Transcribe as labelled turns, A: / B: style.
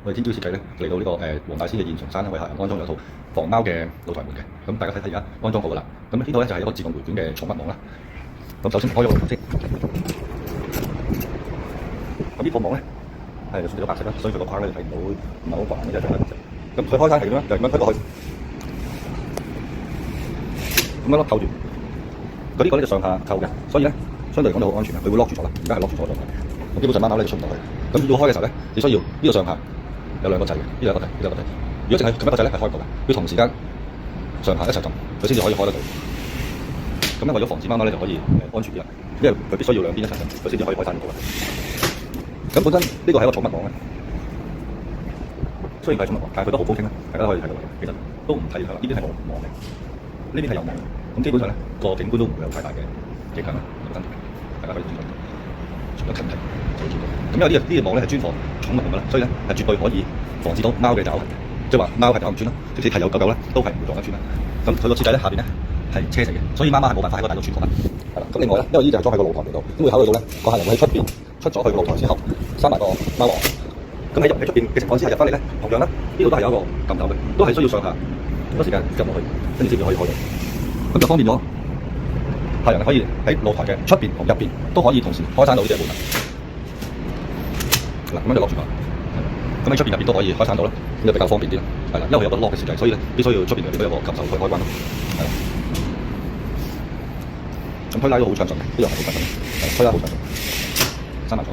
A: 我哋天朝設計咧嚟到呢個黃大仙嘅現松山咧，為客人安裝咗一套防貓嘅露台門嘅。咁大家睇睇而家安裝好噶啦。咁呢套咧就係一個自動回轉嘅寵物網啦。咁首先開咗個頭先，咁呢個網咧係選擇咗白色啦，所以佢個框咧就睇唔到，唔係好橫嘅啫。咁佢開山係點咧？就咁樣推落去，咁樣扣住。佢呢個咧就上下扣嘅，所以咧相對嚟講就好安全啦。佢會 lock 住咗啦，而家係 lock 住咗咗。咁基本上貓咧就出唔到去。咁要開嘅時候咧，只需要呢個上下有兩個掣嘅，呢兩個掣，呢兩個掣。如果淨係撳一個掣咧係開唔到嘅，要同時間上下一齊撳，佢先至可以開得到。咁咧為咗防止貓咧就可以安全啲啦，因為佢必須要兩邊一齊撳，佢先至可以開山到嘅。咁本身呢個係一個寵物網咧，雖然係寵物網，但係佢都好高清啦，大家都可以睇到嘅。其實都唔睇係啦，呢邊係冇網嘅，呢邊係有網嘅。咁基本上咧個景觀都唔會有太大嘅影響啦，大家可以見到。除咗近睇就會見到。咁因為呢個網咧係專放寵物用嘅啦，所以咧係絕對可以防止到貓嘅爪痕嘅，即係話貓係咬唔穿啦，即使係有狗狗咧都係唔會撞得穿啦。咁佢個設計咧下邊咧係車仔嘅，所以貓係冇辦法喺個大度穿過啦。係啦，咁另外咧，因為呢就係裝喺個露台嚟度，咁會考慮到咧個客人會喺出邊出咗去個露台之後閂埋個貓網。咁喺出邊嘅情況之下入翻嚟咧，同樣啦，呢度都係有一個撳鈕嘅，都係需要上下好多時間撳落去，跟住先至可以開到。咁就方便咗客人可以喺露台嘅出邊同入邊都可以同時開山到呢隻門。嗱，咁樣就落住啦。咁喺出邊入邊都可以開山到啦，咁就比較方便啲啦。係啦，因為佢有個 lock 嘅設計，所以咧必須要出邊入邊都有個撳手去開關咯。係啦。咁推拉都好暢順嘅，呢樣係好暢順嘅，推拉好暢順，閂埋咗。